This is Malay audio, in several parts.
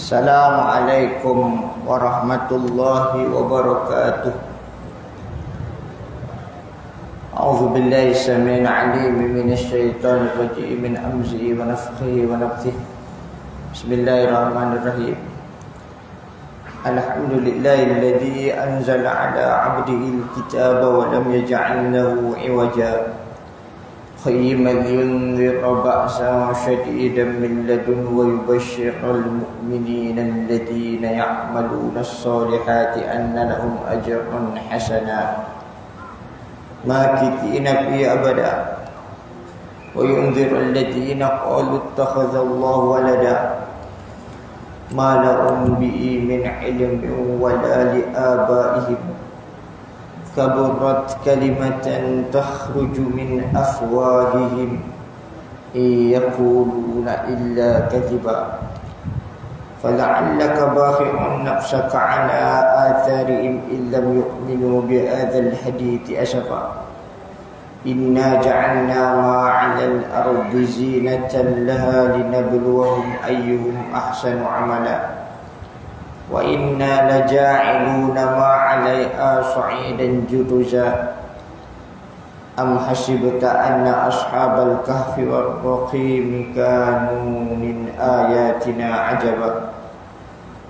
Assalamualaikum warahmatullahi wabarakatuh. A'udzu billahi samii'il 'aliim minasy syaithaanir rajiim min hamzihi wa nafthihi wa nafthihi. Bismillahirrahmanirrahim. Alhamdulillahilladzi anzala 'ala 'abdihil kitaaba wa lam yaj'al lahu 'iwaja. قيما لينذر بأسا شديدا من لدنه ويبشر المؤمنين الذين يعملون الصالحات أن لهم أجرا حسنا ماكثين فيه أبدا وينذر الذين قالوا اتخذ الله ولدا ما لهم به من علم ولا لآبائهم كبرت كلمة تخرج من أفواههم إن يقولون إلا كذبا فلعلك باخع نفسك على آثارهم إن لم يؤمنوا بهذا الحديث أسفا إنا جعلنا ما على الأرض زينة لها لنبلوهم أيهم أحسن عملا وَإِنَّا لَجَاعِلُونَ مَا عَلَيْهَا صَعِيدًا جُرُزًا أَمْ حَسِبْتَ أَنَّ أَصْحَابَ الْكَهْفِ وَالرَّقِيمِ كَانُوا مِنْ آيَاتِنَا عَجَبًا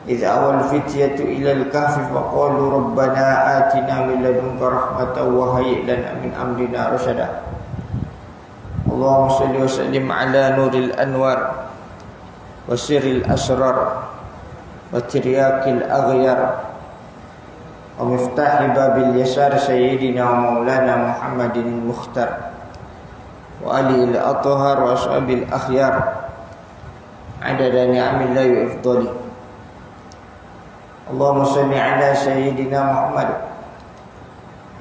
إِذْ أَوَى الْفِتْيَةُ إِلَى الْكَهْفِ فَقَالُوا رَبَّنَا آتِنَا مِنْ لَدُنْكَ رَحْمَةً وَهَيِّئْ لَنَا مِنْ أَمْرِنَا رَشَدًا اللهم صل وسلم على نور الأنوار وسر الأسرار وترياق الأغيار ومفتاح باب اليسار سيدنا ومولانا محمد المختار وآله الأطهار وأصحابه الأخيار عدد نعم الله وإفضاله اللهم صل على سيدنا محمد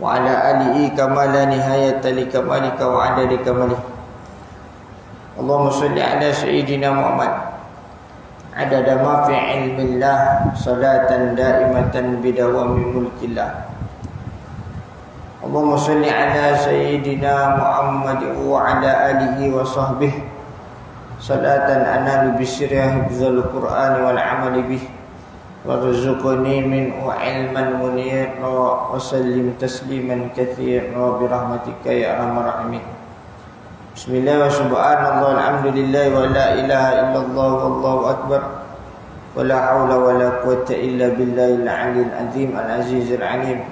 وعلى آله كما لا نهاية لكمالك وعدد كماله اللهم صل على سيدنا محمد عدد ما في علم الله صلاة دائمة بدوام ملك الله اللهم صل على سيدنا محمد وعلى آله وصحبه صلاة أنال بسرها حفظ القرآن والعمل به وارزقني منه علما منيرا وسلم تسليما كثيرا برحمتك يا أرحم الراحمين Bismillah wa subhanallah alhamdulillah wa la ilaha illallah wallahu akbar wa la hawla wa la quwwata illa billahil aliyyil azim al-azizil alim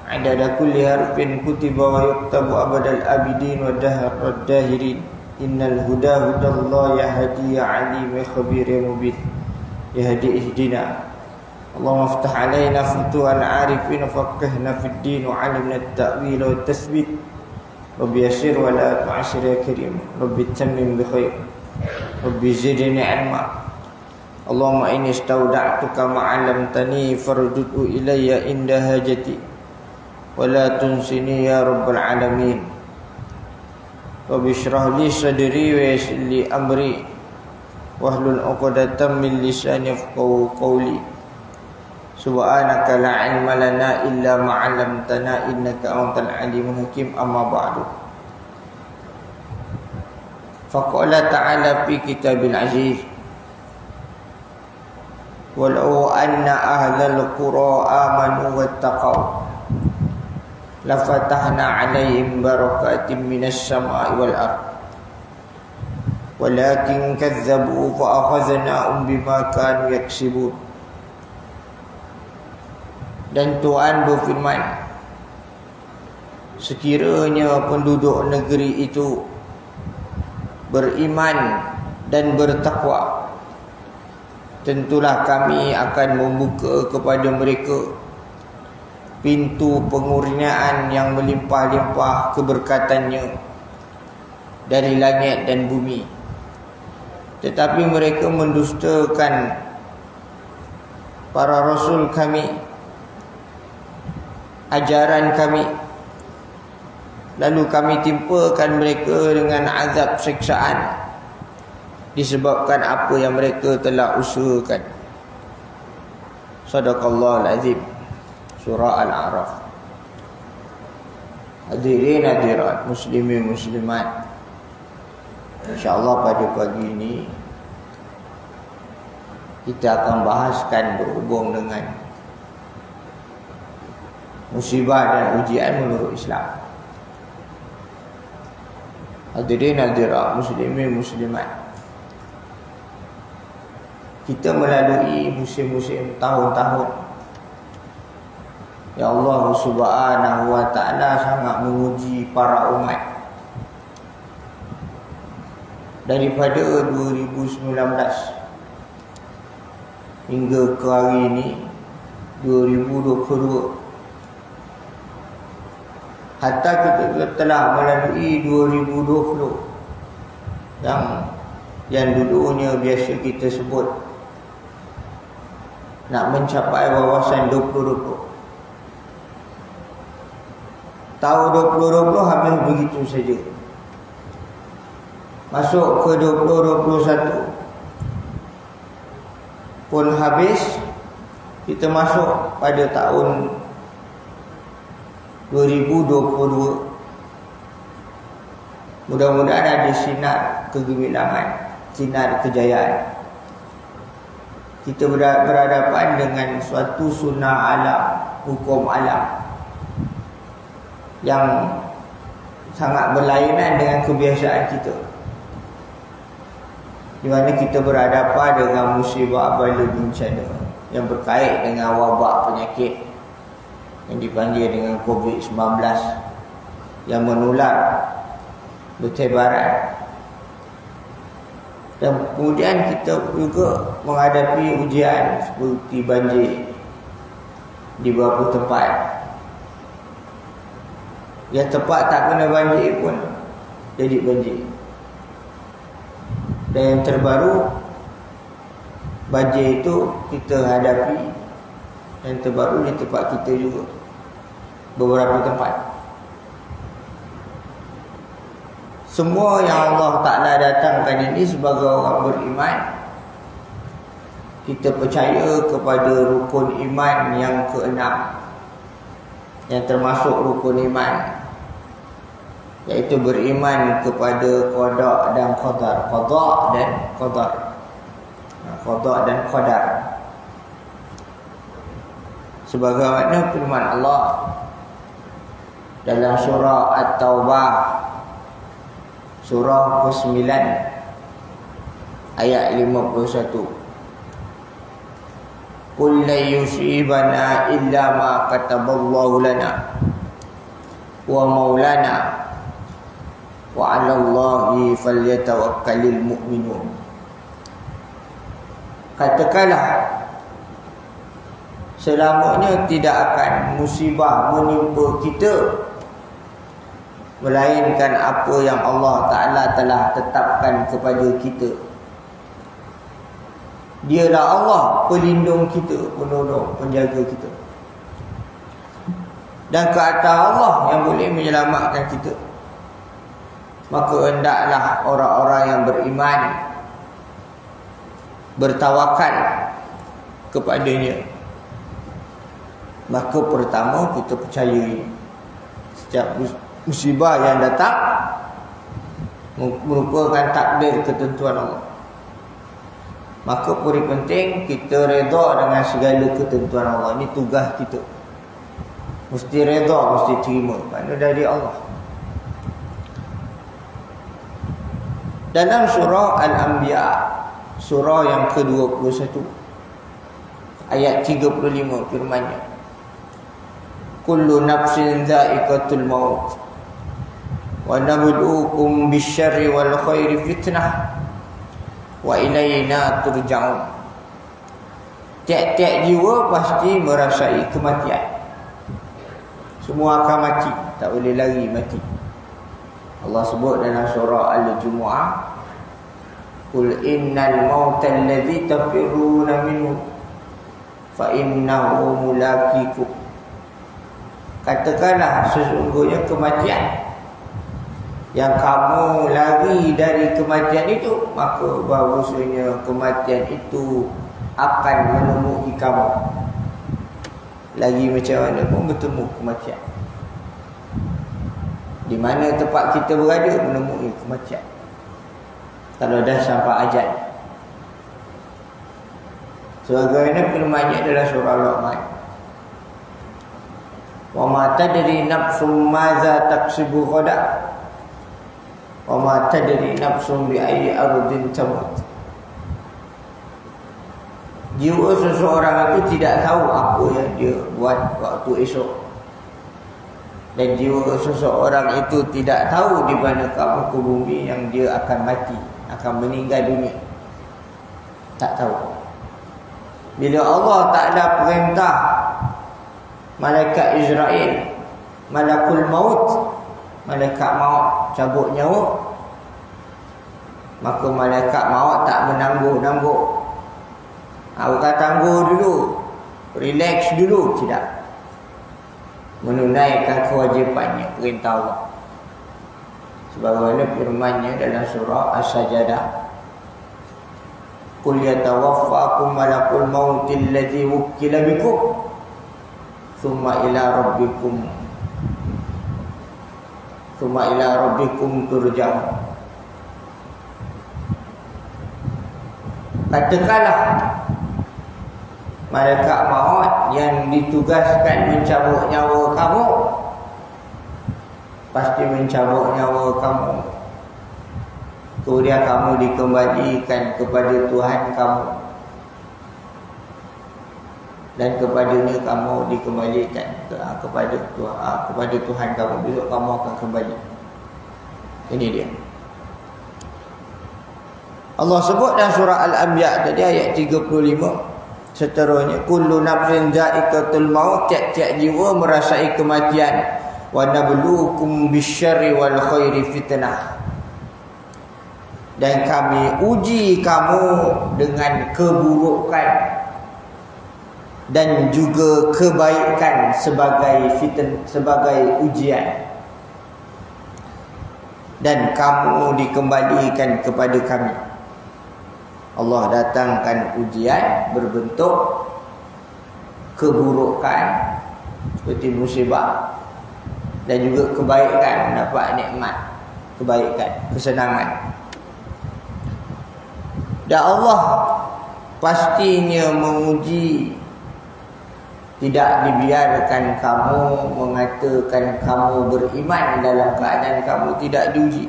adada kulli harfin kutiba wa yuktabu abadal abidin wa dahrad dahirin innal huda hudallah yahdi alim khabir mubin yahdi ihdina Allahumma aftah alaina futuhal arifin faqihna fid din wa 'allimna at-ta'wil wa at-tasbih Rabbi yasir wa la tu'asir ya karim Rabbi tammim bi khair Rabbi zidni ilma Allahumma inni istawda'tuka ma'alamtani fardudu ilayya inda hajati wa la tunsini ya rabbal alamin Rabbi syrah li sadri wa yassir li amri wahlul 'uqdatam min lisani yafqahu qawli Subhanaka la ilma lana illa ma 'allamtana innaka antal alimul hakim amma ba'du. Faqala ta'ala fi kitabil aziz walau anna ahlal qura amanu wattaqaw lafatahna 'alaihim barakatin minas sama'i wal ardh walakin kadzdzabu fa akhadhnahum bima kanu yaksibun. Dan Tuhan berfirman, sekiranya penduduk negeri itu beriman dan bertakwa, tentulah kami akan membuka kepada mereka pintu pengurniaan yang melimpah-limpah keberkatannya dari langit dan bumi. Tetapi mereka mendustakan para rasul kami, ajaran kami, lalu kami timpakan mereka dengan azab siksaan disebabkan apa yang mereka telah usahakan. Sadaqallahul azim. Surah Al-A'raf. Hadirin hadirat, muslimin muslimat, InsyaAllah pada pagi ini kita akan bahaskan berhubung dengan musibah dan ujian menurut Islam. Hadirin hadirat muslimin muslimat, kita melalui musim-musim tahun-tahun ya Allah Subhanahu wa ta'ala sangat menguji para umat. Daripada 2019 hingga ke hari ini 2022, hatta kita telah melalui 2020 yang dulunya biasa kita sebut nak mencapai wawasan 2020. Tahun 2020 habis begitu saja. Masuk ke 2021 pun habis. Kita masuk pada tahun 2022. Mudah-mudahan ada sinar kegemilangan, sinar kejayaan. Kita berhadapan dengan suatu sunnah alam, hukum alam yang sangat berlainan dengan kebiasaan kita, di mana kita berhadapan dengan musibah bala bencana yang berkait dengan wabak penyakit yang dipanggil dengan COVID-19 yang menular bertebaran. Dan kemudian kita juga menghadapi ujian seperti banjir di beberapa tempat. Yang tempat tak kena banjir pun jadi banjir. Dan yang terbaru, banjir itu kita hadapi yang terbaru di tempat kita juga, beberapa tempat. Semua yang Allah Ta'ala datangkan ini sebagai orang beriman, kita percaya kepada rukun iman yang keenam, yang termasuk rukun iman, iaitu beriman kepada qada dan qadar. Qada dan qadar. Qada dan qadar. Sebagaimana firman Allah dalam surah At-Taubah, surah ke-9 ayat 51. Qul la yusibana illa ma kataballahu lana wa maulana wa 'ala Allahi falyatawakkalul mu'minun. Katakanlah, selamanya tidak akan musibah menimpa kita melainkan apa yang Allah Ta'ala telah tetapkan kepada kita. Dialah Allah pelindung kita, penolong, penjaga kita. Dan ke atas Allah yang boleh menyelamatkan kita. Maka hendaklah orang-orang yang beriman bertawakal kepadanya. Maka pertama kita percayai setiap musibah yang datang merupakan takdir ketentuan Allah. Maka paling penting kita redha dengan segala ketentuan Allah. Ini tugas kita. Mesti redha, mesti terima, kerana dari Allah. Dalam surah Al-Anbiya, surah yang ke-21 ayat 35 firman-Nya, kullu nafsin dha'iqatul maut wa nabluukum bisyarri wal khairi fitnah wa ilaina turja'un. Tiap-tiap jiwa pasti merasai kematian. Semua akan mati, tak boleh lari mati. Allah sebut dalam surah Al-Jumu'ah, qul innal mauta alladhi tafirruna minhu fa innahu mulaqikum. Katakanlah, sesungguhnya kematian yang kamu lari dari kematian itu, maka bahawasanya kematian itu akan menemui kamu. Lagi macam mana pun bertemu kematian. Di mana tempat kita berada menemui kematian, kalau dah sampai ajal. Sebagaimana firman-Nya dalam surah Al-Luqman. Wa ma tadri nafsum madza taksibu ghadan. Wa ma tadri nafsum bi ayyi ardin tamut. Jiwa seseorang itu tidak tahu apa yang dia buat waktu esok. Dan jiwa seseorang itu tidak tahu di mana muka bumi yang dia akan mati, akan meninggal dunia. Tak tahu. Bila Allah Ta'ala perintah malaikat Israel, malakul maut, malaikat maut cabut nyawa, maka malaikat maut tak menangguh-nangguh. Bukan tangguh dulu, relax dulu, tidak. Menunaikan kewajipannya, perintah Allah. Sebagaimana firman-Nya dalam surah As-Sajdah, qul yatawaffakum malakul mautil ladzi wukkila bikum thumma ila rabbikum turja'un. Katakanlah, malaikat maut yang ditugaskan mencabut nyawa kamu pasti mencabut nyawa kamu. Kemudian kamu dikembalikan kepada Tuhan kamu, dan kepadanya kamu dikembalikan kepada Tuhan kamu. Besok kamu akan kembali. Ini dia. Allah sebut dalam surah Al-Anbiya tadi ayat 35 seterusnya, kullu nafsin dha'iqatul maut, tiap-tiap jiwa merasai kematian. Wa nabluukum bisyarri wal khairi fitnah, dan kami uji kamu dengan keburukan dan juga kebaikan sebagai ujian, dan kamu dikembalikan kepada kami. Allah datangkan ujian berbentuk keburukan seperti musibah, dan juga kebaikan, dapat nikmat, kebaikan, kesenangan. Dan Allah pastinya menguji. Tidak dibiarkan kamu mengatakan kamu beriman dalam keadaan kamu tidak diuji.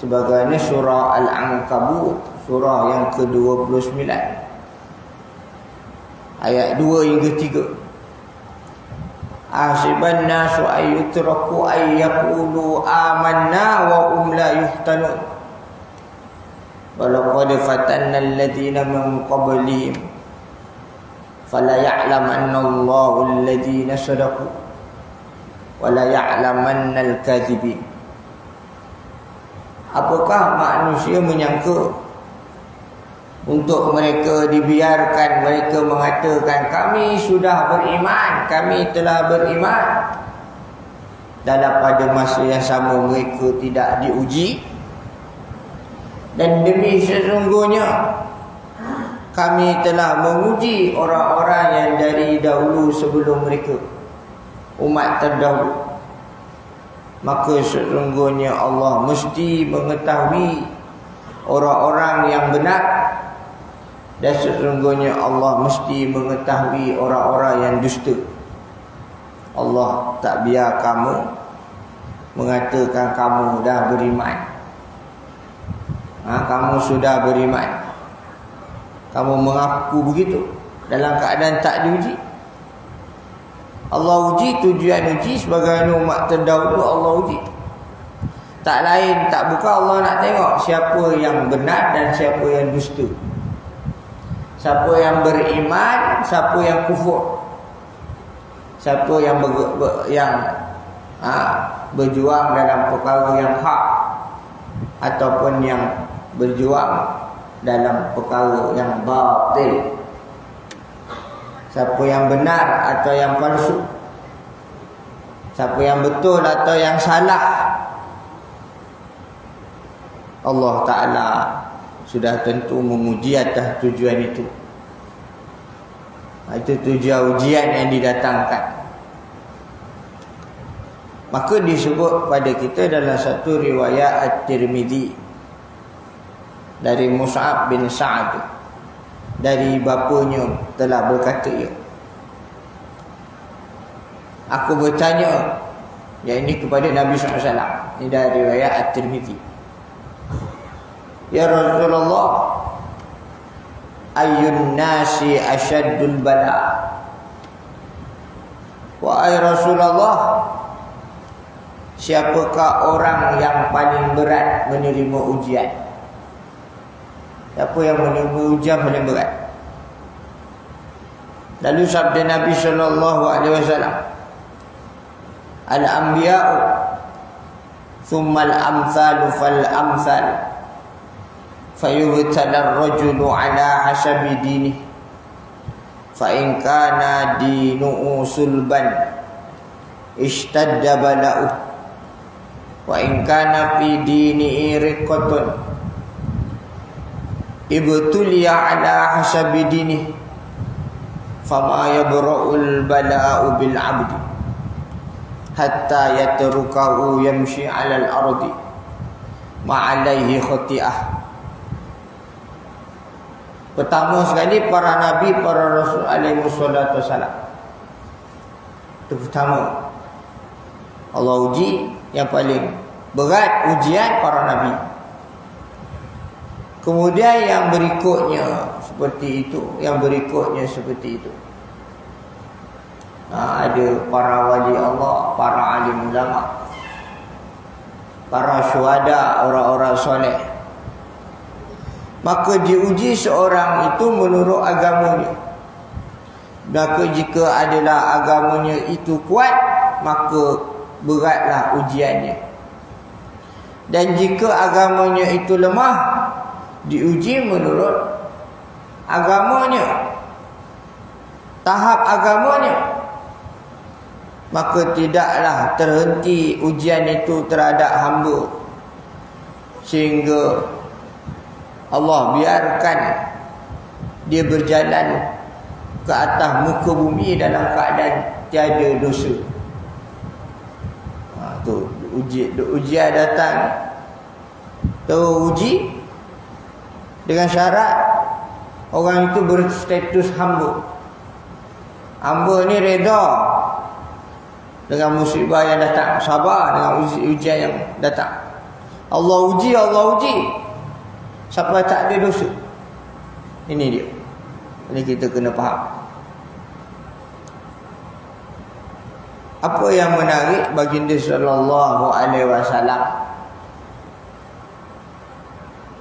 Sebagaimana surah Al-Ankabut, surah yang ke-29 ayat 2 hingga 3. Ahsiban nasu ayyutraku ayyaqulu amanna wa hum la yuftanun. Walaqad fatanna alladhina min qablihim fala ya'lamanna Allahu alladhina sadaqu wa la ya'lamanna al-kadhibin. Apakah manusia menyangka untuk mereka dibiarkan mereka mengatakan kami sudah beriman, kami telah beriman, dalam pada masa yang sama mereka tidak diuji? Dan demi sesungguhnya kami telah menguji orang-orang yang dari dahulu sebelum mereka, umat terdahulu. Maka sesungguhnya Allah mesti mengetahui orang-orang yang benar, dan sesungguhnya Allah mesti mengetahui orang-orang yang dusta. Allah tak biar kamu mengatakan kamu dah beriman. Kamu sudah beriman, kamu mengaku begitu dalam keadaan tak diuji. Allah uji, tujuan uji sebagai umat terdahulu Allah uji. Tak lain, tak bukan Allah nak tengok siapa yang benar dan siapa yang dusta, siapa yang beriman, siapa yang kufur, siapa yang berjuang dalam perkara yang hak, ataupun yang berjuang dalam perkara yang batil. Siapa yang benar atau yang palsu, siapa yang betul atau yang salah, Allah Ta'ala sudah tentu menguji atas tujuan itu. Itu tujuan ujian yang didatangkan. Maka disebut pada kita dalam satu riwayat At-Tirmidzi dari Mus'ab bin Sa'ad dari bapanya telah berkata ia. Aku bertanya, yang ini kepada Nabi SAW. Ini dari riwayat At-Tirmidzi. Ya Rasulullah, ayyun nasi asyaddul bala. Wahai Rasulullah, siapakah orang yang paling berat menerima ujian? Siapa yang menerima ujian paling berat? Lalu sabda Nabi SAW, al-anbiya'u thumma al-amthalu fal-amthal fayubtala ar-rajulu ala hasabi dinih fa in kana dinuhu sulban ishtadda bala'u wa in kana fi dinihi riqatun ibtuliya ala hasabi dinih fama yabra'ul bala'u bil 'abdi hatta yatrukahu yamshi 'alal ardi ma'alaihi khati'ah. Pertama sekali para nabi, para rasul alaihi wassalatu wassalam. Itu pertama, Allah uji yang paling berat ujian para nabi. Kemudian yang berikutnya seperti itu, yang berikutnya seperti itu. Ada para wali Allah, para alim ulama, para syuhada, orang-orang soleh. Maka diuji seorang itu menurut agamanya. Maka jika adalah agamanya itu kuat, maka beratlah ujiannya. Dan jika agamanya itu lemah, diuji menurut agamanya, tahap agamanya. Maka tidaklah terhenti ujian itu terhadap hamba, sehingga Allah biarkan dia berjalan ke atas muka bumi dalam keadaan tiada dosa. Tu ujian datang, teruji dengan syarat orang itu berstatus hamba. Hamba ni reda dengan musibah yang datang, sabar dengan ujian yang datang. Allah uji sampai tak ada dosa. Ini dia. Ini kita kena faham. Apa yang menarik baginda sallallahu alaihi wasallam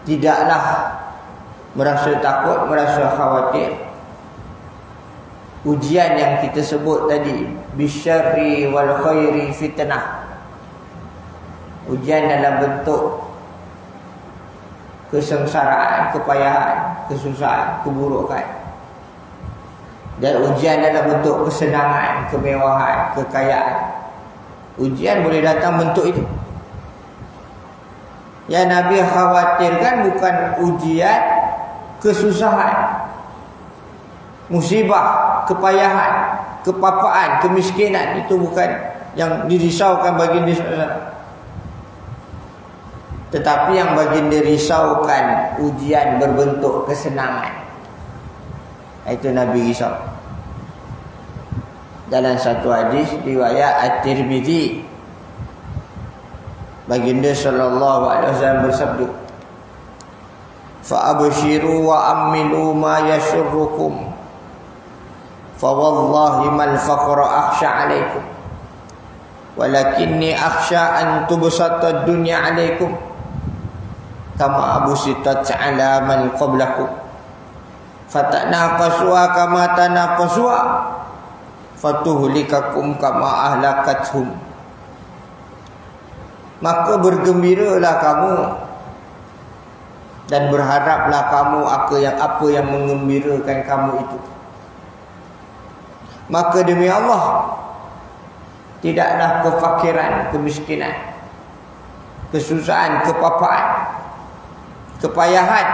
tidaklah merasa takut, merasa khawatir. Ujian yang kita sebut tadi, bisyarri wal khairi fitnah. Ujian dalam bentuk kesengsaraan, kepayahan, kesusahan, keburukan. Dan ujian dalam bentuk kesenangan, kemewahan, kekayaan. Ujian boleh datang bentuk itu. Yang Nabi khawatirkan bukan ujian kesusahan, musibah, kepayahan, kepapaan, kemiskinan. Itu bukan yang dirisaukan baginda SAW. Tetapi yang baginda risaukan ujian berbentuk kesenangan. Itu Nabi risau. Dalam satu hadis riwayat At-Tirmidzi, baginda sallallahu alaihi wasallam bersabda, fa abshiru wa amilu ma yasurrukum fa wallahi mal faqra akhsha alaikum walakinni akhsha an tubsata ad-dunya alaikum kama abusitat ala man qablakum fatanaqasuha kama tanaqasuha fatuhlikakum kama ahlakathum. Maka bergembiralah kamu dan berharaplah kamu apa yang mengembirakan kamu itu. Maka demi Allah, tidaklah kefakiran, kemiskinan, kesusahan, kepapaan, kepayahan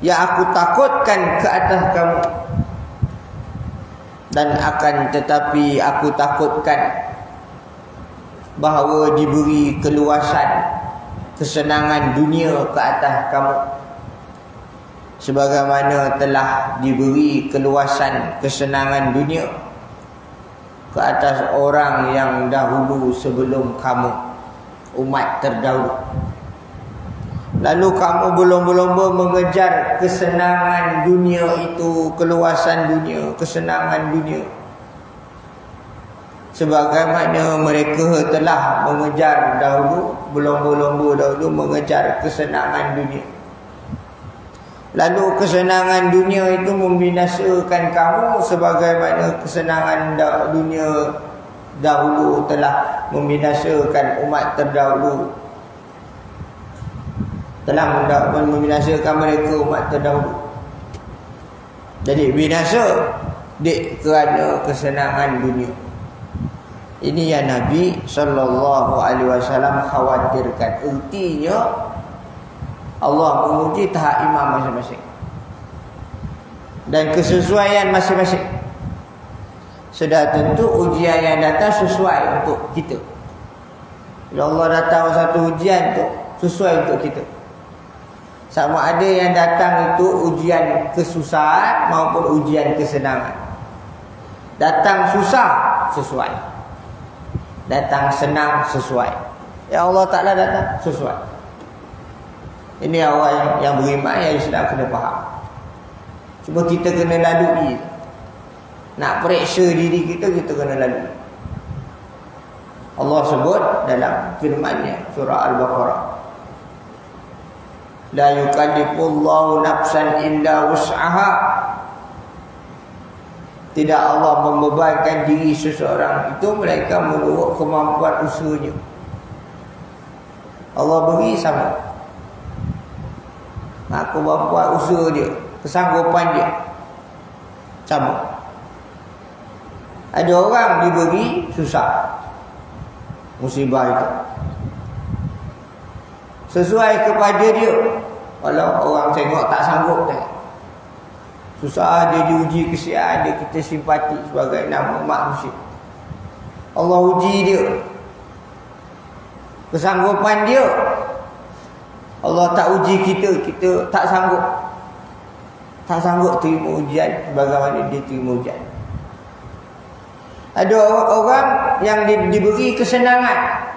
yang aku takutkan ke atas kamu. Dan akan tetapi aku takutkan bahawa diberi keluasan, kesenangan dunia ke atas kamu. sebagaimana telah diberi keluasan kesenangan dunia ke atas orang yang dahulu sebelum kamu, umat terdahulu. Lalu kamu berlomba-lomba mengejar kesenangan dunia itu, keluasan dunia, kesenangan dunia, sebagaimana mereka telah mengejar dahulu, berlomba-lomba dahulu mengejar kesenangan dunia. Lalu kesenangan dunia itu membinasakan kamu sebagaimana kesenangan dunia dahulu telah membinasakan umat terdahulu, telah membinasakan mereka umat terdahulu. Jadi binasa kerana kesenangan dunia. Ini yang Nabi SAW khawatirkan. Ertinya Allah menguji tahap iman masing-masing dan kesesuaian masing-masing. Sudah tentu ujian yang datang sesuai untuk kita. Bila Allah datang satu ujian tu sesuai untuk kita. Sama ada yang datang itu ujian kesusahan maupun ujian kesenangan. Datang susah sesuai, datang senang sesuai. Ya Allah Ta'ala datang sesuai. Ini awal yang beriman, yang Islam kena faham. Cuma kita kena lalui. Nak periksa diri kita, kita kena lalui. Allah sebut dalam firman-Nya surah Al-Baqarah, la yukallifullahu nafsan illa wus'aha. Tidak Allah membebankan diri seseorang itu mereka menurut kemampuan usahanya. Allah beri sama kemampuan usaha dia, kesanggupan dia sama. Ada orang diberi susah musibah itu sesuai kepada dia. Kalau orang tengok tak sanggup, tengok susah dia diuji kesian dia, kita simpati sebagai nama manusia. Allah uji dia, kesanggupan dia. Allah tak uji kita, kita tak sanggup terima ujian bagaimana dia terima ujian. Ada orang yang diberi kesenangan,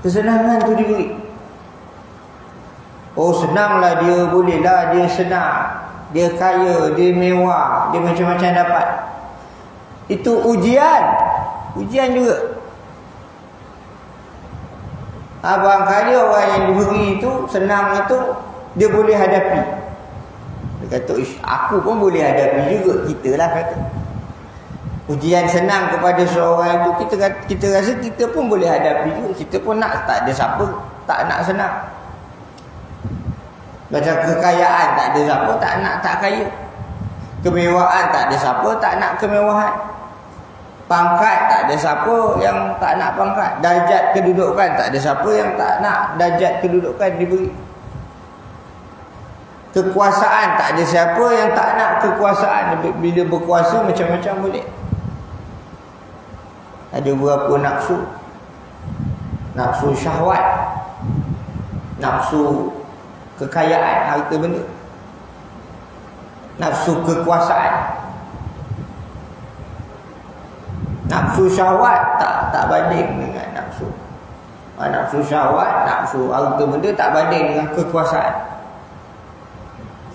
kesenangan tu diberi. Oh senanglah dia, bolehlah dia senang, dia kaya, dia mewah, dia macam-macam dapat. Itu ujian, ujian juga. Abang kali orang yang diberi itu senang itu dia boleh hadapi. Dia kata, aku pun boleh hadapi juga. Kita lah kata ujian senang kepada seorang itu, kita rasa kita pun boleh hadapi juga. Kita pun nak, tak ada siapa tak nak senang. Macam kekayaan, tak ada siapa tak nak tak kaya. Kemewahan, tak ada siapa tak nak kemewahan. Pangkat, tak ada siapa yang tak nak pangkat. Darjat kedudukan, tak ada siapa yang tak nak darjat kedudukan diberi. Kekuasaan, tak ada siapa yang tak nak kekuasaan. Bila berkuasa macam-macam boleh. Ada berapa nafsu, nafsu syahwat, nafsu kekayaan, harta benda, nafsu kekuasaan. Nafsu syahwat tak banding dengan nafsu. Nafsu syahwat, nafsu harta benda tak banding dengan kekuasaan.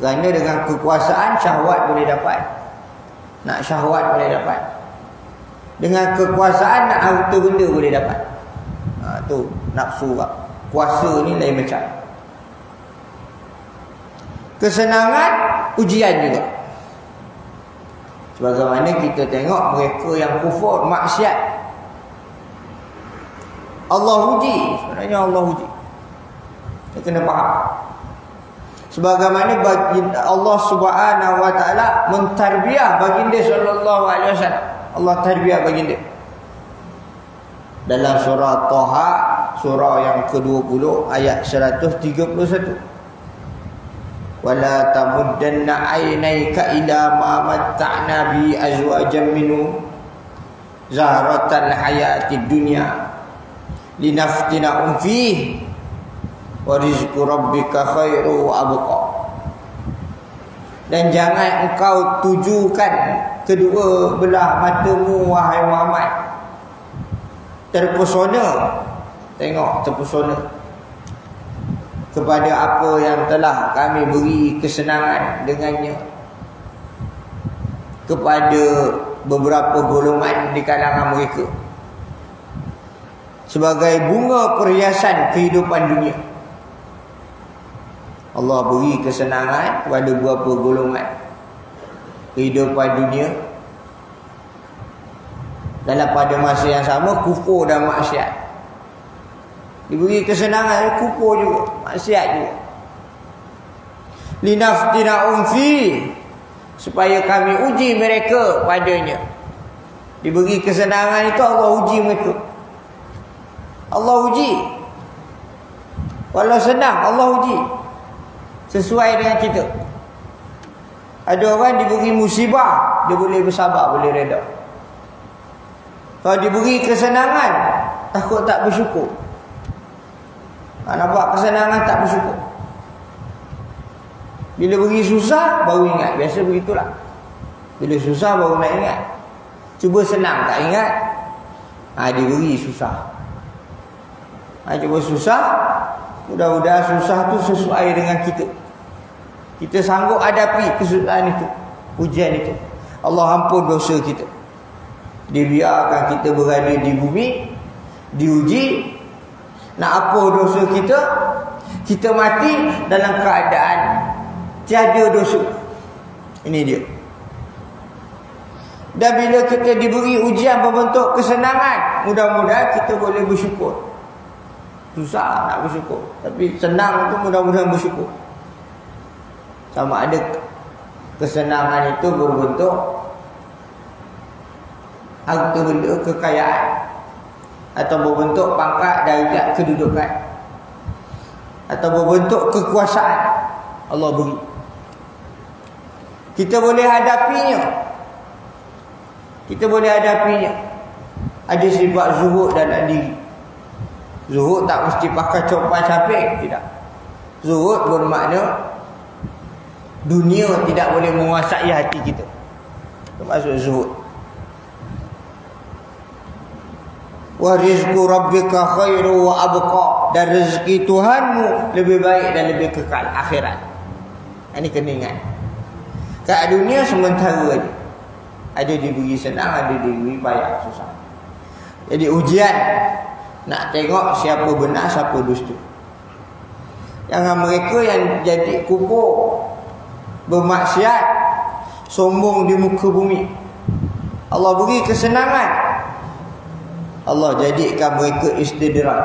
Kerana dengan kekuasaan syahwat boleh dapat, nak syahwat boleh dapat. Dengan kekuasaan nak harta benda boleh dapat. Tu nafsu. Kuasa ni lain macam. Kesenangan ujian juga. Sebagaimana kita tengok mereka yang kufur, maksiat, Allah uji. Sebenarnya Allah uji. Kita kena faham. Sebagaimana Allah Subhanahu Wa Taala mentarbiah baginda sallallahu alaihi wasallam. Allah tarbiah baginda. Dalam surah Taha, surah yang ke-20 ayat 131. Wala tamuddanna aynayka ila ma matta'na bi azwajan minhum zahratal hayatid dunya linaftinahum fihi wa rizqu rabbika khairu wa abqa. Dan jangan engkau tujukan kedua belah matamu, wahai Muhammad, terpesona. Tengok, terpesona kepada apa yang telah kami beri kesenangan dengannya kepada beberapa golongan di kalangan mereka sebagai bunga perhiasan kehidupan dunia. Allah beri kesenangan kepada beberapa golongan kehidupan dunia, dalam pada masa yang sama kufur dan maksiat. Diberi kesenangan, kufur juga, maksiat juga. Linaftinahum fi, supaya kami uji mereka padanya. Diberi kesenangan itu Allah uji mereka. Allah uji. Walau senang Allah uji. Sesuai dengan kita. Ada orang diberi musibah, dia boleh bersabar, boleh reda. Kalau diberi kesenangan, takut tak bersyukur. Nampak kesenangan tak bersyukur. Bila beri susah baru ingat. Biasa begitulah. Bila susah baru nak ingat. Cuba senang tak ingat. Dia beri susah. Cuba susah, mudah-mudahan susah tu sesuai dengan kita. Kita sanggup hadapi kesusahan itu, ujian itu. Allah ampun dosa kita. Dia biarkan kita berada di bumi, diuji. Nak apa dosa kita? Kita mati dalam keadaan tiada dosa. Ini dia. Dan bila kita diberi ujian berbentuk kesenangan, mudah-mudahan kita boleh bersyukur. Susah nak bersyukur, tapi senang tu mudah-mudahan bersyukur. Sama ada kesenangan itu berbentuk harta benda, kekayaan, atau berbentuk pangkat, darjat, kedudukan, atau berbentuk kekuasaan, Allah beri. Kita boleh hadapinya. Kita boleh hadapinya. Ada sifat zuhud dalam diri. Zuhud tak mesti pakai copan capek, tidak. Zuhud bermakna dunia tidak boleh menguasai hati kita. Termasuk zuhud. Wa rizqu rabbika khairu wa abqa, dan rezeki Tuhanmu lebih baik dan lebih kekal, akhirat. Ini kena ingat. Kat dunia sementara je. Ada diberi senang, ada diberi payah, susah. Jadi ujian nak tengok siapa benar, siapa dusta. Jangan mereka yang jadi kufur, bermaksiat, sombong di muka bumi. Allah beri kesenangan, Allah jadikan mereka istidraj,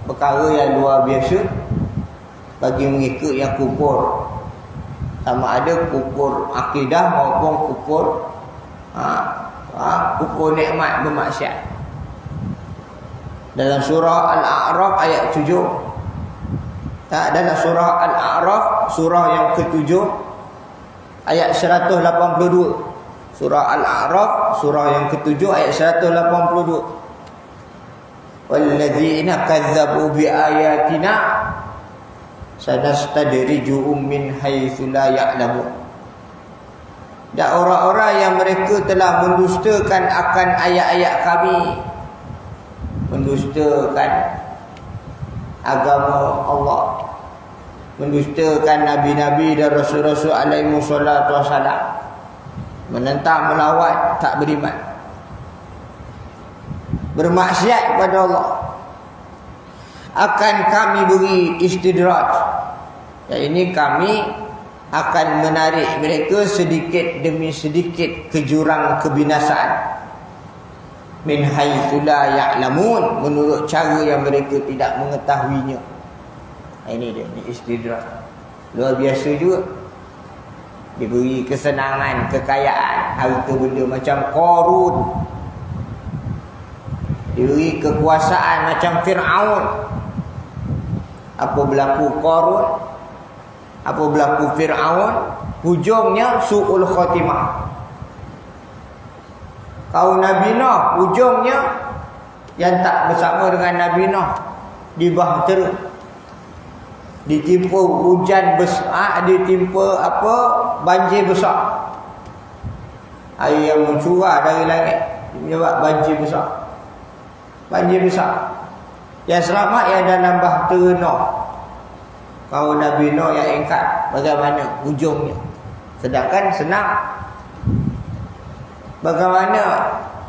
perkara yang luar biasa bagi mereka yang kufur. Sama ada kufur akidah maupun kufur kufur nikmat, bermaksiat. Dalam surah Al-A'raf ayat 7, dalam surah Al-A'raf surah yang ke-7 ayat 182. Surah Al-A'raf surah yang ke-7 ayat 182. Walladzina kazzabu biayatina sanastadrijuhum min haitsu la ya'lamun. Dan orang-orang yang mereka telah mendustakan akan ayat-ayat kami, mendustakan agama Allah, mendustakan nabi-nabi dan rasul-rasul alaihi wassalatu wassalam, menentang, melawat, tak beriman, bermaksiat kepada Allah, akan kami beri istidraj. Dan ini kami akan menarik mereka sedikit demi sedikit ke jurang kebinasaan. Min haitsu la ya'lamun, menurut cara yang mereka tidak mengetahuinya. Ini dia, ini istidraj. Luar biasa juga. Diberi kesenangan, kekayaan, harta benda macam Qarun. Diberi kekuasaan macam Fir'aun. Apa berlaku Qarun? Apa berlaku Fir'aun? Hujungnya su'ul khatimah. Kaum Nabi Nuh, ujungnya yang tak bersama dengan Nabi Nuh, dibahtera. ditimpa hujan besar, ditimpa apa, banjir besar. Air yang mencurah dari langit menyebabkan banjir besar. Banjir besar. Yang selamat yang dalam bahtera Nuh. Kaum Nabi Nuh yang ingkar, bagaimana ujungnya? Sedangkan senang. Bagaimana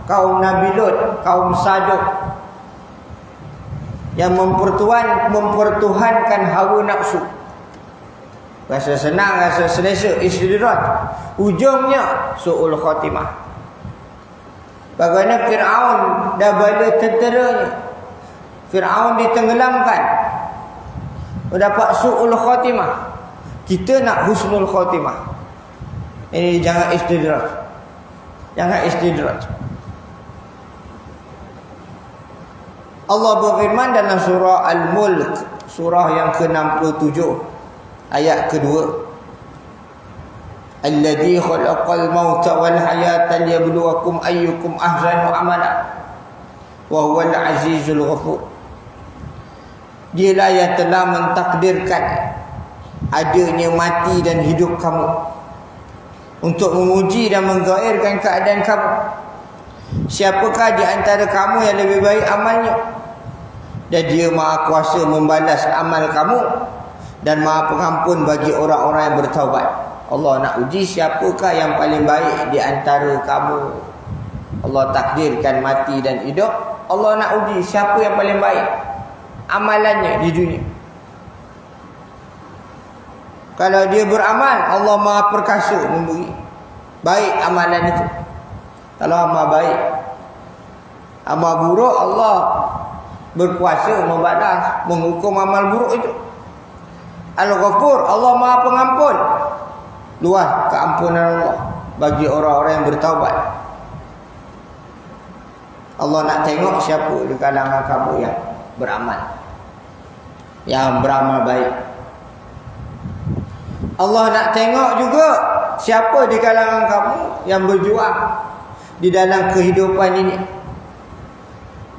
kaum Nabi Lut, kaum Saduk yang mempertuhankan hawa nafsu. Rasa senang, rasa selesa, istirahat. Ujungnya su'ul khatimah. Bagaimana Fir'aun dah bala tenteranya. Fir'aun ditenggelamkan, mendapat su'ul khatimah. Kita nak husnul khatimah. Ini jangan istirahat. Jangan istidrak. Allah berfirman dalam surah Al-Mulk, surah yang ke-67, ayat kedua. Alladzi khalaqal mauta wal hayata liyabluwakum ayyukum ahsanu amala wa huwal azizul ghafur. Dialah yang telah mentakdirkan adanya mati dan hidup kamu untuk menguji dan menggairkan keadaan kamu. Siapakah di antara kamu yang lebih baik amalnya? Dan dia maha kuasa membalas amal kamu dan maha pengampun bagi orang-orang yang bertaubat. Allah nak uji siapakah yang paling baik di antara kamu. Allah takdirkan mati dan hidup. Allah nak uji siapa yang paling baik amalannya di dunia. Kalau dia beramal, Allah maha perkasa memberi baik amalan itu. Kalau amal baik, amal buruk, Allah berkuasa membalas, menghukum amal buruk itu. Al-Ghafur, Allah maha pengampun, luas keampunan Allah bagi orang-orang yang bertaubat. Allah nak tengok siapa di kalangan kamu yang beramal, yang beramal baik. Allah nak tengok juga siapa di kalangan kamu yang berjuang di dalam kehidupan ini,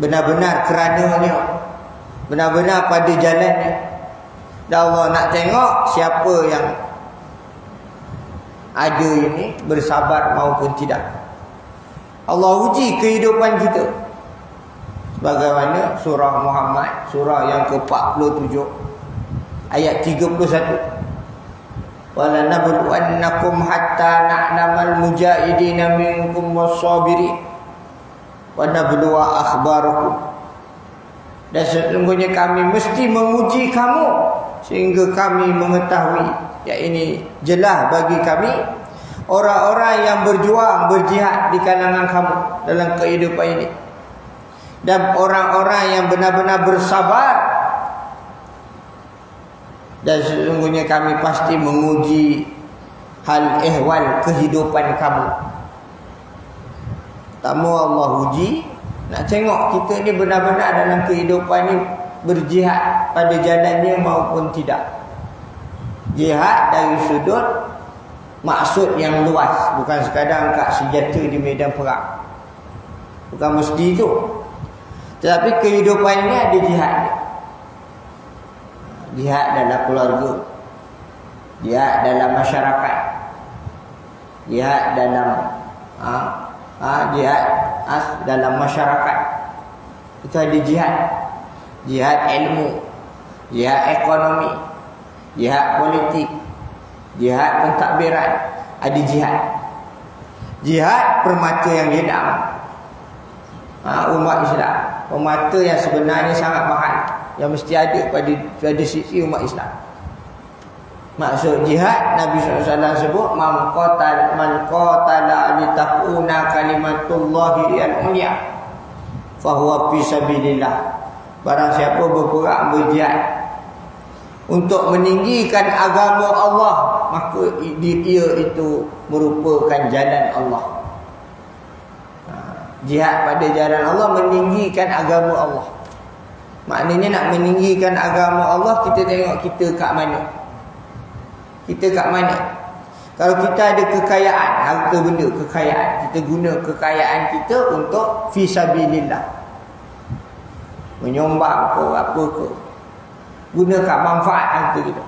benar-benar kerananya, benar-benar pada jalannya. Dan Allah nak tengok siapa yang ada ini bersabar maupun tidak. Allah uji kehidupan kita. Bagaimana surah Muhammad, surah yang ke-47 ayat 31. Wala nabluwannakum hatta na'lamal mujahidina minkum was-sabirin wa nabluwa akhbarakum. Dan sesungguhnya kami mesti menguji kamu sehingga kami mengetahui, ya ini jelas bagi kami, orang-orang yang berjuang, berjihad di kalangan kamu dalam kehidupan ini, dan orang-orang yang benar-benar bersabar. Dan sesungguhnya kami pasti menguji hal ehwal kehidupan kamu. Pertama Allah uji, nak tengok kita ni benar-benar dalam kehidupan ni berjihad pada jalannya maupun tidak. Jihad dari sudut maksud yang luas, bukan sekadar angkat senjata di medan perang. Bukan mesti itu. Tetapi kehidupan ini ada jihad. Jihad dalam keluarga, jihad dalam masyarakat, jihad dalam jihad dalam masyarakat. Itu ada jihad. Jihad ilmu, jihad ekonomi, jihad politik, jihad pentadbiran. Ada jihad. Jihad permata yang hilang, umat Islam, permata yang sebenarnya sangat mahal, yang mesti ada pada sisi umat Islam. Maksud jihad, Nabi SAW sebut man qatala litakuna kalimatullahi al-ulya fahuwa fi sabilillah. Barang siapa berperang, berjihad untuk meninggikan agama Allah, maka ia itu merupakan jalan Allah. Jihad pada jalan Allah meninggikan agama Allah. Maknanya nak meninggikan agama Allah, kita tengok kita kat mana. Kita kat mana. Kalau kita ada kekayaan, harta benda, kekayaan, kita guna kekayaan kita untuk fisabilillah, menyumbang ke apa ke. gunakan manfaat harta kita.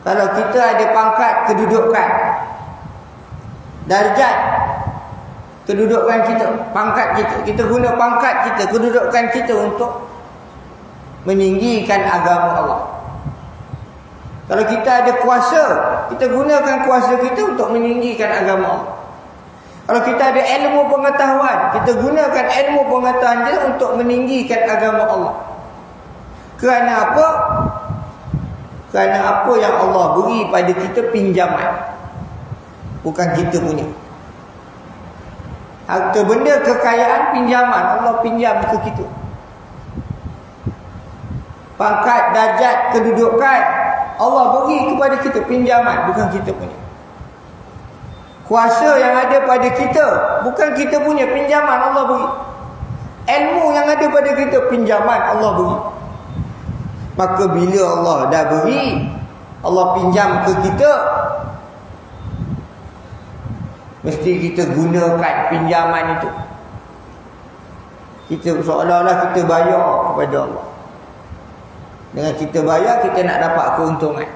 Kalau kita ada pangkat, kedudukan, darjat, kedudukan kita, pangkat kita, kita guna pangkat kita, kedudukan kita untuk meninggikan agama Allah. Kalau kita ada kuasa, kita gunakan kuasa kita untuk meninggikan agama Allah. Kalau kita ada ilmu pengetahuan, kita gunakan ilmu pengetahuan kita untuk meninggikan agama Allah. Kerana apa? Kerana apa yang Allah beri pada kita pinjaman, bukan kita punya. Harta benda, kekayaan, pinjaman. Allah pinjam ke kita. Pangkat, darjat, kedudukan, Allah beri kepada kita pinjaman, bukan kita punya. Kuasa yang ada pada kita, bukan kita punya, pinjaman Allah beri. Ilmu yang ada pada kita, pinjaman Allah beri. Maka bila Allah dah beri, Allah pinjam ke kita, mesti kita gunakan pinjaman itu. Kita seolah-olah kita bayar kepada Allah. Dengan kita bayar, kita nak dapat keuntungan.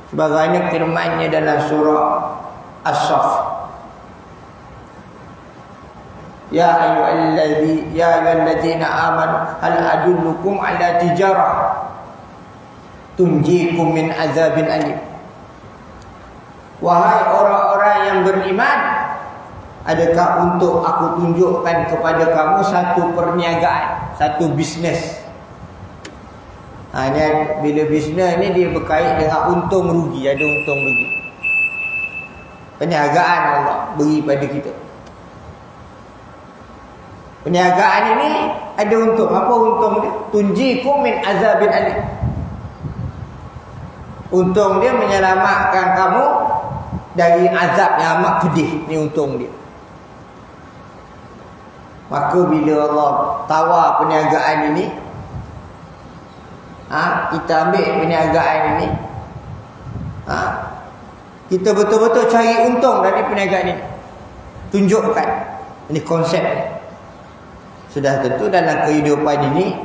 Sebagaimana firman-Nya dalam surah As-Saff. Ya ayyuhalladzina amanu hal adullukum ala tijarah tunjikum min azabin alim. Wahai orang-orang yang beriman, adakah untuk aku tunjukkan kepada kamu satu perniagaan, satu bisnes? Hanya bila bisnes ni dia berkait dengan untung rugi, ada untung rugi. Perniagaan Allah beri pada kita. Perniagaan ini ada untung. Apa untung dia? Tunjikum min azabin alim. Untung dia menyelamatkan kamu dari azab yang amat pedih. Ni untung dia. Maka bila Allah tawar perniagaan ini, kita ambil perniagaan ini, kita betul-betul cari untung dari perniagaan ini. Tunjukkan. Ini konsep ni. Sudah tentu dalam kehidupan ini,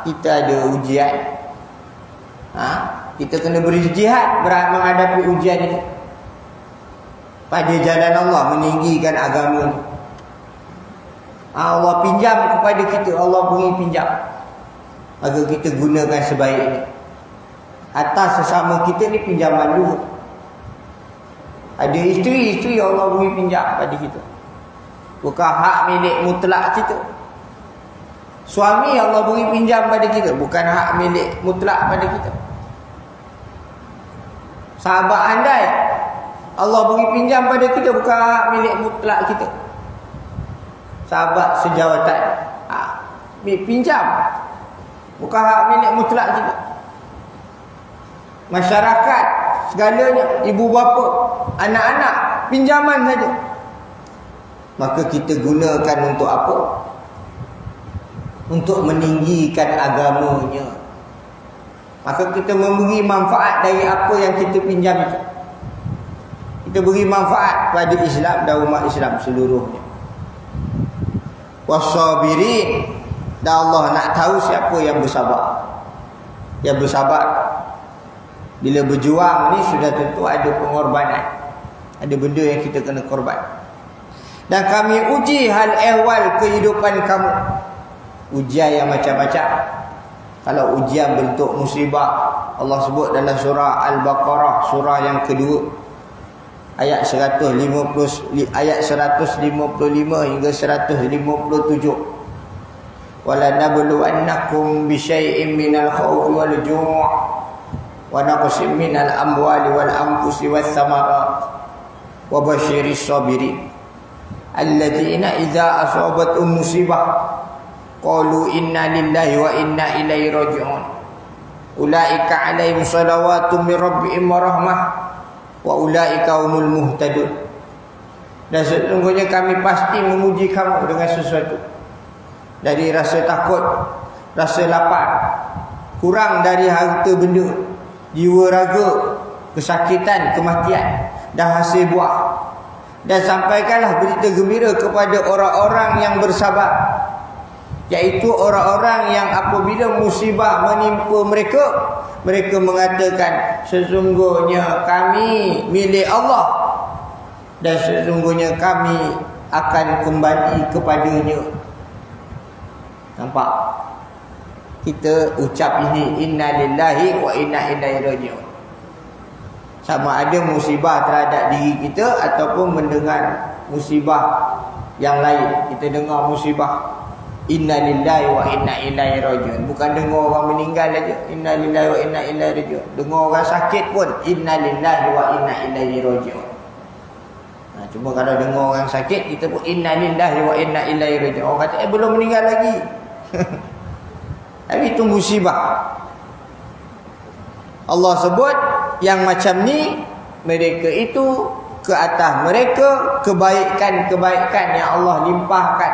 kita ada ujian. Kita kena berjihad menghadapi ujian ini. Pada jalan Allah, meninggikan agama ini. Allah pinjam kepada kita, Allah beri pinjam. Maka kita gunakan sebaiknya. Atas sesama kita ni pinjaman dulu. Ada isteri Allah beri pinjam pada kita. Bukan hak milik mutlak kita. Suami Allah beri pinjam pada kita, bukan hak milik mutlak pada kita. Sahabat andai Allah beri pinjam pada kita, bukan hak milik mutlak kita. Sahabat sejawatan pinjam, bukan hak milik mutlak kita. Masyarakat segalanya, ibu bapa, anak-anak, pinjaman saja. Maka kita gunakan untuk apa? Untuk meninggikan agamanya. Maka kita memberi manfaat dari apa yang kita pinjam itu. Kita beri manfaat pada Islam dan umat Islam seluruhnya. Wassabirin, dan Allah nak tahu siapa yang bersabar. Yang bersabar bila berjuang ni sudah tentu ada pengorbanan. Ada benda yang kita kena korban. Dan kami uji hal ehwal kehidupan kamu. Ujian yang macam-macam. Kalau ujian bentuk musibah, Allah sebut dalam surah Al-Baqarah, surah yang kedua, ayat 155 hingga 157. Wala nabluwannakum bisyai'in minal khawfi wal ju' wa naqsim minal amwali wal anfusi was samarat wa basyiris sabirin alladzina idza asabatuhum musibah qalu inna lillahi wa inna ilaihi raji'un ulaika alaihim salawatun min rabbihim wa rahmah wa ulaika humul muhtadun. Dan sesungguhnya kami pasti memuji kamu dengan sesuatu, dari rasa takut, rasa lapar, kurang dari harta benda, jiwa raga, kesakitan, kematian dan hasil buah. Dan sampaikanlah berita gembira kepada orang-orang yang bersabar. Iaitu orang-orang yang apabila musibah menimpa mereka, mereka mengatakan, sesungguhnya kami milik Allah dan sesungguhnya kami akan kembali kepadanya. Nampak? Kita ucap ini, inna lillahi wa inna ilaihi raji'un. Sama ada musibah terhadap diri kita ataupun mendengar musibah yang lain. Kita dengar musibah, inna lillahi wa inna ilaihi raji'un. Bukan dengar orang meninggal aja, inna lillahi wa inna ilaihi raji'un. Dengar orang sakit pun, inna lillahi wa inna ilaihi raji'un. Cuma kalau dengar orang sakit, kita pun inna lillahi wa inna ilaihi raji'un. Orang kata, belum meninggal lagi. Tapi itu musibah. Allah sebut yang macam ni, mereka itu ke atas mereka kebaikan-kebaikan yang Allah limpahkan.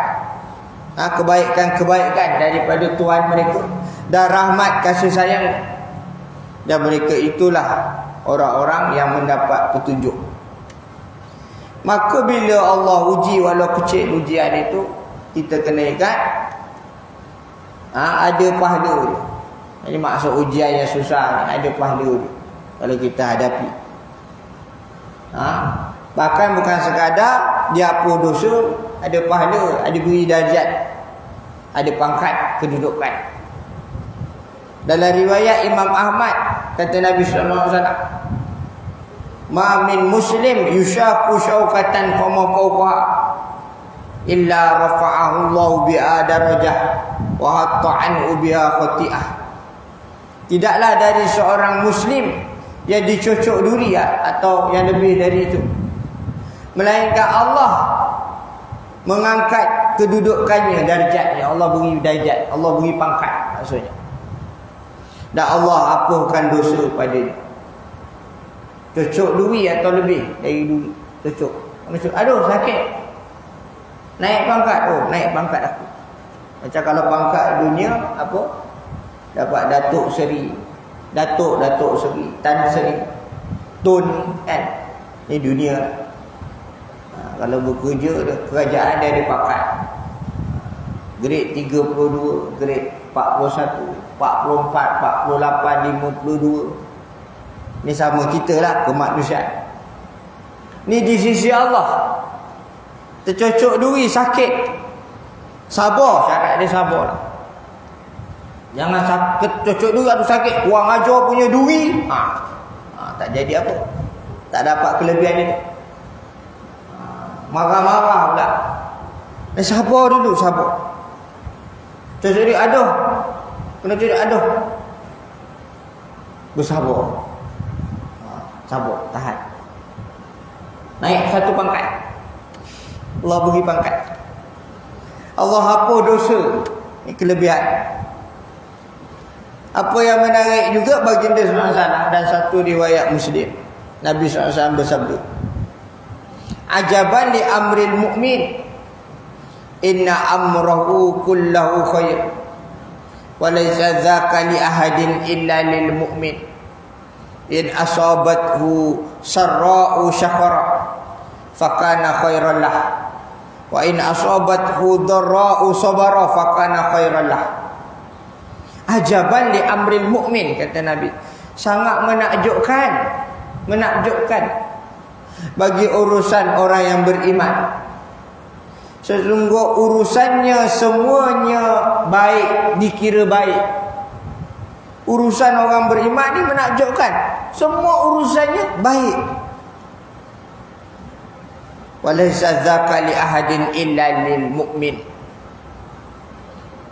Kebaikan-kebaikan daripada Tuhan mereka dan rahmat kasih sayang. Dan mereka itulah orang-orang yang mendapat petunjuk. Maka bila Allah uji, walau kecil ujian itu, kita kena ingat ada pahala dia. Jadi maksud ujian yang susah ni, ada pahala dia kalau kita hadapi. Bahkan bukan sekadar dia hapus dosa, ada pahala, ada beri darjat, ada pangkat kedudukan. Dalam riwayat Imam Ahmad, kata Nabi sallallahu alaihi wasallam, ma min muslim yushaku syaukatan qama fawqa illa rafa'ahu Allah bi'a darajah wa hatta anhu biha khati'ah. Tidaklah dari seorang muslim yang dicocok duri atau yang lebih dari itu, melainkan Allah mengangkat kedudukannya, darjatnya. Allah beri darjat, Allah beri pangkat maksudnya. Dan Allah hapuskan dosa padanya. Cocok duri atau lebih dari duri. Cocok. Aduh sakit. Naik pangkat. Oh, naik pangkat aku. Macam kalau pangkat dunia apa? Dapat Datuk Seri. Datuk Seri, Tan Seri, Tun kan. Ini dunia. Kalau bekerja, kerajaan dia ada pangkat. Grade 32, grade 41, 44, 48, 52. Ni sama kita lah, kemanusiaan. Ni di sisi Allah. Tercocok duri, sakit. Sabar, syarat dia sabar lah. Jangan cocok duri atau sakit, kurang ajar punya duri. Tak jadi apa. Tak dapat kelebihan dia. Marah-marah pula. Sabar dulu, sabar. Cocok duri, aduh. Kena cocok, aduh. Bersabar. Sabar, tahan. Naik satu pangkat. Allah beri pangkat. Allah hapus dosa. Ini kelebihan. Apa yang menarik juga baginda SAW dan satu riwayat Muslim, Nabi SAW bersabda, ajaban li amril mu'min, inna amrahu kullahu khair, wa laysa dzaka li ahadin illa lil mu'min. In asabathu sarra'u syakara fakana khairan lah, wa in asabathu dharra'u sabara fakana khairan lah. Ajaban li amril mu'min, kata Nabi, sangat menakjubkan bagi urusan orang yang beriman. Sesungguhnya urusannya semuanya baik, dikira baik. Urusan orang beriman ni menakjubkan. Semua urusannya baik. Walaysa dzaka li ahadin illa lil mu'min.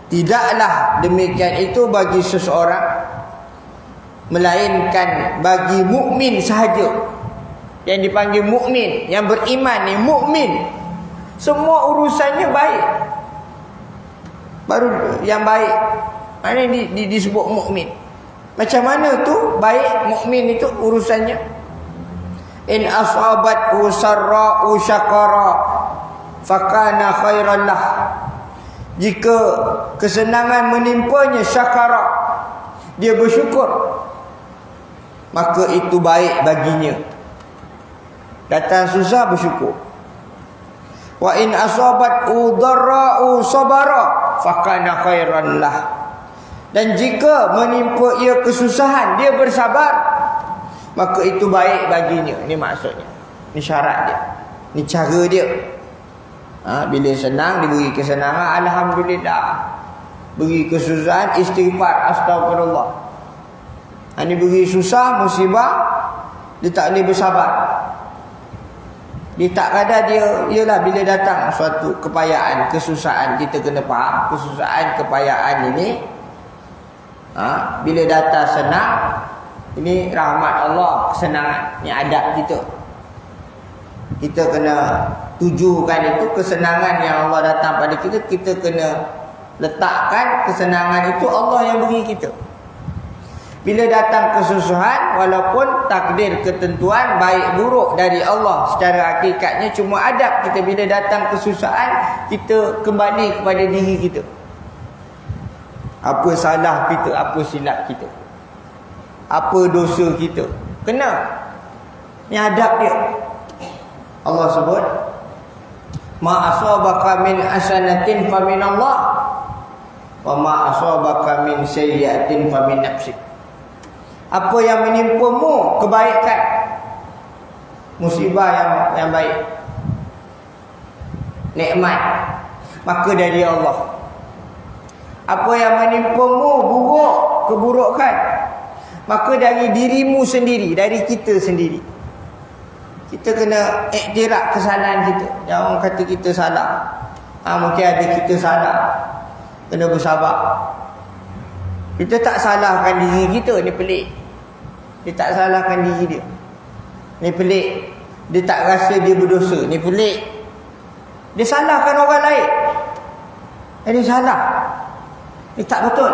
Tidaklah demikian itu bagi seseorang melainkan bagi mukmin sahaja. Yang dipanggil mukmin, yang beriman ni mukmin, semua urusannya baik. Baru yang baik. Mana disebut mukmin. Macam mana tu baik mukmin itu urusannya? In asabathu sarra'u syakara fakana khairan lah. Jika kesenangan menimpanya, syakara, dia bersyukur, maka itu baik baginya. Datang susah, bersyukur. Wa in asabat udarra'u sabara fakana khairan lah. Dan jika menimpa ia kesusahan, dia bersabar, maka itu baik baginya. Ini maksudnya. Ini syarat dia. Ini cara dia. Bila senang, diberi kesenangan, alhamdulillah. Beri kesusahan, istighfar, astagfirullah. Ini beri susah, musibah, dia tak boleh bersabar. Dia tak kadang dia, ialah bila datang suatu kepayaan, kesusahan, kita kena faham kesusahan, kepayaan ini, bila datang senang, ini rahmat Allah, kesenangan, ini adab kita. Kita kena tujukan itu kesenangan yang Allah datang pada kita, kita kena letakkan kesenangan itu Allah yang beri kita. Bila datang kesusahan, walaupun takdir ketentuan baik buruk dari Allah, secara hakikatnya cuma adab kita. Bila datang kesusahan, kita kembali kepada diri kita. Apa salah kita, apa silap kita, apa dosa kita, kena. Ini adab dia. Allah sebut, ma asabaka min hasanatin fa min Allah, wa ma asabaka min sayyi'atin fa min nafsik. Apa yang menimpamu kebaikan, musibah yang baik, nikmat, maka dari Allah. Apa yang menimpamu buruk, keburukan, maka dari dirimu sendiri, dari kita sendiri. Kita kena iktiraf kesalahan kita. Jangan kata kita salah. Mungkin ada kita salah, kena bersabar. Kita tak salahkan diri kita. Ni pelik. Dia tak salahkan diri dia. Ni pelik. Dia tak rasa dia berdosa. Ni pelik. Dia salahkan orang lain. Ini salah. Ini tak betul.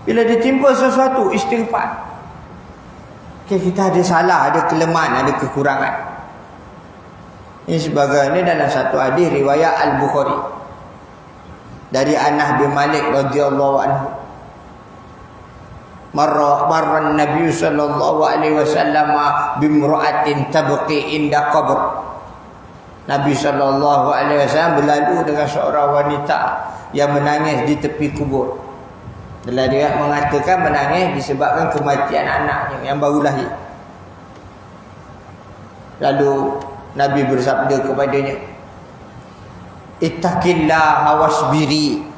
Bila ditimpa sesuatu, istighfar. Kita ada salah, ada kelemahan, ada kekurangan. Ini sebagainya dalam satu hadis riwayat Al-Bukhari dari Anas bin Malik radhiyallahu anhu. Marra Nabi sallallahu alaihi wasallam bimra'atin tabqi inda qabr. Nabi sallallahu alaihi wasallam berlalu dengan seorang wanita yang menangis di tepi kubur. Dalam riwayat mengatakan menangis disebabkan kematian anaknya yang baru lahir. Lalu Nabi bersabda kepadanya, ittaqillaha wasbiri.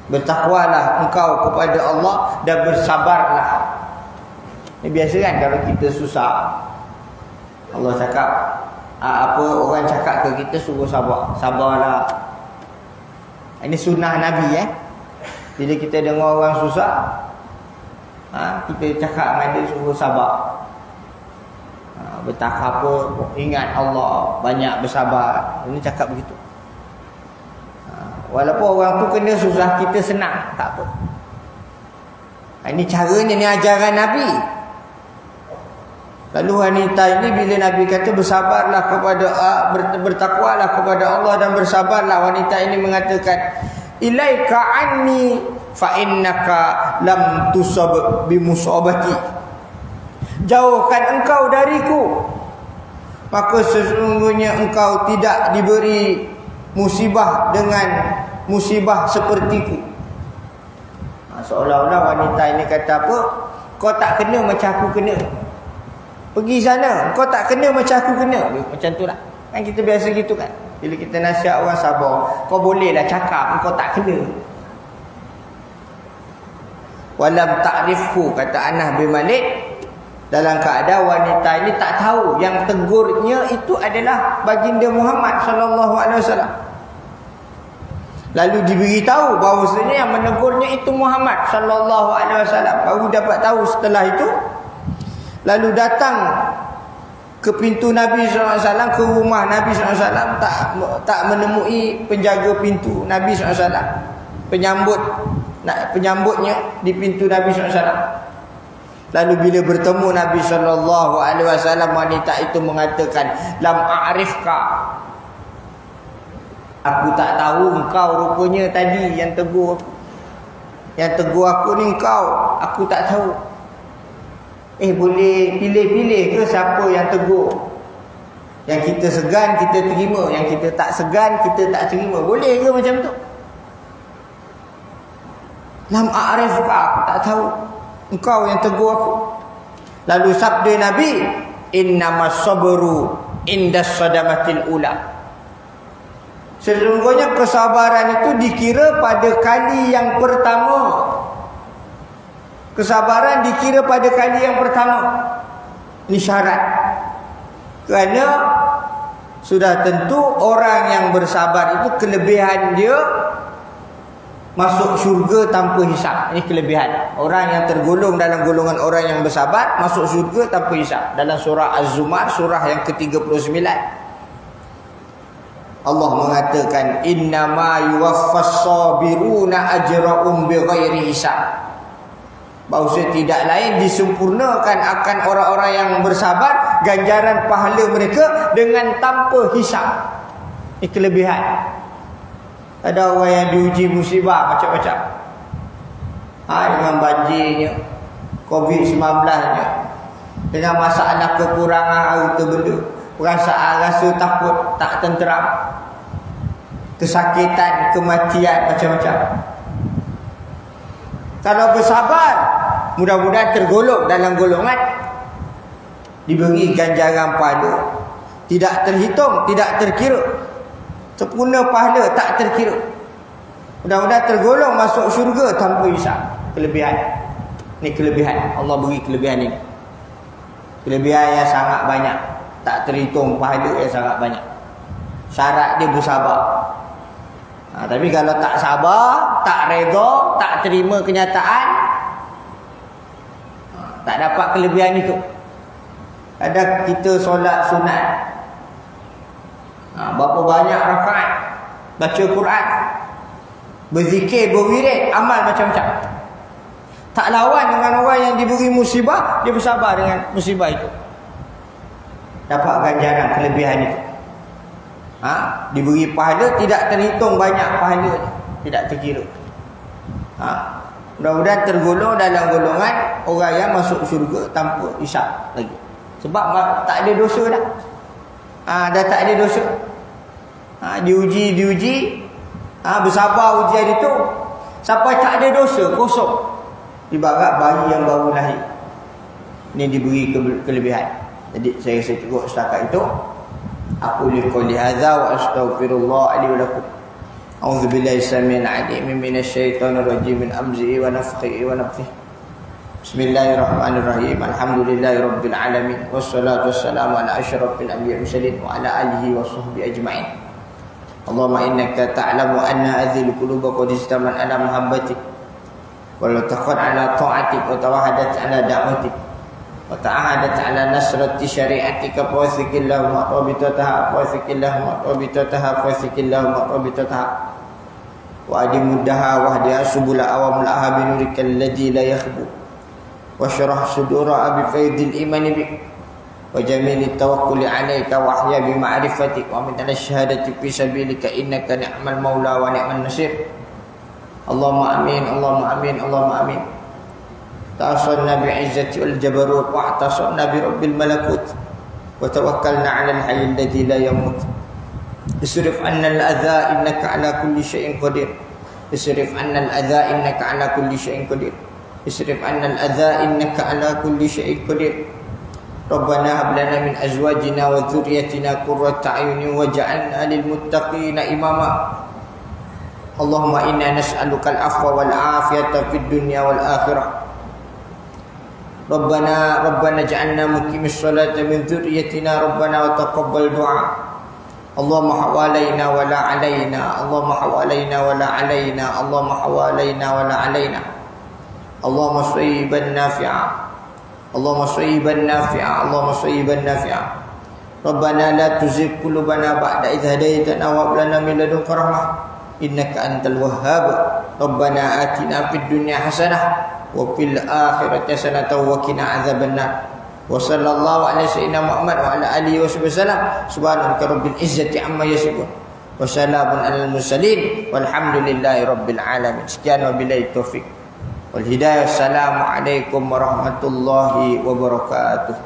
Bertakwalah engkau kepada Allah dan bersabarlah. Ini biasa kan kalau kita susah, Allah cakap, apa orang cakap ke kita, suruh sabar. Sabarlah. Ini sunnah Nabi Bila kita dengar orang susah, kita cakap dengan dia, suruh sabar. Bertakwa apa, ingat Allah, banyak bersabar. Ini cakap begitu. Walaupun orang tu kena susah, kita senang, tak apa. Ini caranya, ni ajaran Nabi. Lalu wanita ini bila Nabi kata bersabarlah kepada bertakwalah kepada Allah dan bersabarlah, wanita ini mengatakan, ilaika anni fa innaka lam tusab bimusabati. Jauhkan engkau dariku, maka sesungguhnya engkau tidak diberi musibah dengan musibah sepertiku. Seolah-olah wanita ini kata apa? Kau tak kena macam aku kena. Pergi sana, kau tak kena macam aku kena. Macam tu lah. Kan kita biasa gitu kan. Bila kita nasihat orang sabar, kau bolehlah cakap, kau tak kena. Walam ta'rifhu, kata Anas bin Malik, dalam keadaan wanita ini tak tahu yang tegurnya itu adalah baginda Muhammad sallallahu alaihi wasallam. Lalu diberitahu bahawasanya yang menegurnya itu Muhammad sallallahu alaihi wasallam. Baru dapat tahu setelah itu. Lalu datang ke pintu Nabi SAW, ke rumah Nabi SAW, tak menemui penjaga pintu Nabi SAW, penyambutnya di pintu Nabi SAW. Lalu bila bertemu Nabi SAW, wanita itu mengatakan, lam a'rifka, aku tak tahu engkau rupanya tadi yang tegur aku. Yang tegur aku ni engkau, aku tak tahu. Boleh pilih-pilih ke siapa yang tegur? Yang kita segan kita terima, yang kita tak segan kita tak terima. Boleh ke macam tu? Lam a'rifka, aku tak tahu. Engkau yang tegur aku. Lalu sabda Nabi, innamas sabru indas sadamatil ula. Sesungguhnya kesabaran itu dikira pada kali yang pertama. Kesabaran dikira pada kali yang pertama. Ini syarat. Kerana sudah tentu orang yang bersabar itu kelebihan dia masuk syurga tanpa hisab. Ini kelebihan. Orang yang tergolong dalam golongan orang yang bersabar masuk syurga tanpa hisab. Dalam surah Az-Zumar, surah yang ke-39. Allah mengatakan innama yuwaffas sabiruna ajrahum bighairi hisab. Bahawa tidak lain disempurnakan akan orang-orang yang bersabar ganjaran pahala mereka dengan tanpa hisab. Ini kelebihan. Ada orang yang diuji musibah macam-macam. Dengan banjirnya, COVID-19-nya, dengan masalah kekurangan harta benda, perasaan rasa takut, tak tenteram, kesakitan, kematian, macam-macam. Kalau bersabar, mudah-mudahan tergolong dalam golongan diberi ganjaran pahala. Tidak terhitung, tidak terkira. Sempurna pahala, tak terkira. Mudah-mudahan tergolong masuk syurga tanpa hisab. Kelebihan. Ini kelebihan. Allah beri kelebihan ini. Kelebihan yang sangat banyak. Tak terhitung pahala yang sangat banyak. Syarat dia bersabar. Tapi kalau tak sabar, tak redha, tak terima kenyataan, tak dapat kelebihan itu. Ada kita solat sunat, berapa banyak rakaat, baca Quran, berzikir, berwirid, amal macam-macam. Tak lawan dengan orang yang diberi musibah, dia bersabar dengan musibah itu. Dapat ganjaran kelebihan itu. Diberi pahala tidak terhitung banyak pahala, tidak terkira. Mudah-mudahan tergolong dalam golongan orang yang masuk syurga tanpa hisab lagi. Sebab tak ada dosa dah. Dah tak ada dosa. Diuji, bersabar ujian itu sampai tak ada dosa, kosong. Ibarat bayi yang baru lahir. Ini diberi kelebihan. Jadi saya cukup setakat itu. Aku liqouli hadza wa astaghfirullah li wa lakum. A'udzu billahi samil 'alim minasy syaithanir rajim min amzihi wa nafthihi wa nafthihi. Bismillahirrahmanirrahim. Alhamdulillahirabbil alamin wassalatu wassalamu ala asyrafil anbiya'i mursalin wa ala alihi wa sahbihi ajma'in. Allahumma innaka ta'lamu anna hadhil quluba qad istaman ala muhabbatik wa la taqad ala ta'atik wa tawahadat ala da'watik وتعهدت على نصرة شريعتك فوثق اللهم رابطتها فوثق اللهم رابطتها فوثق اللهم رابطتها وأدم مدها واهدها سبل أواملها بنورك الذي لا يخبو واشرح صدورها بفيض الإيمان بك وجميل التوكل عليك واحيا بمعرفتك ومن الشهادة في سبيلك إنك نعم المولى ونعم النصير اللهم آمين اللهم آمين اللهم آمين. تعصرنا بعزة والجبروت واعتصمنا برب الملكوت وتوكلنا على الحي الذي لا يموت. اصرف عنا الأذى إنك على كل شيء قدير. اصرف عنا الأذى إنك على كل شيء قدير. اصرف عنا الأذى إنك على كل شيء قدير. ربنا هب لنا من أزواجنا وذريتنا قرة أعين واجعلنا للمتقين إماما. اللهم إنا نسألك العفو والعافية في الدنيا والآخرة. ربنا اجعلنا مقيم الصلاة من ذريتنا ربنا وتقبل دعاء. اللهم حوالينا ولا علينا اللهم حوالينا ولا علينا اللهم حوالينا ولا علينا. اللهم صيبا نافعا اللهم صيبا نافعا اللهم صيبا نافعا. ربنا لا تزغ قلوبنا بعد إذ هديتنا وهب لنا من لدنك رحمة إنك أنت الوهاب. ربنا آتنا في الدنيا حسنة وفي الآخرة حسنة وقنا عذاب النار. وصلى الله على سيدنا محمد وعلى آله وصحبه وسلم. سبحانك رب العزة عما يصفون وسلام على المرسلين والحمد لله رب العالمين. Sekian wabillahi taufik wal hidayah. Assalamualaikum warahmatullahi wabarakatuh.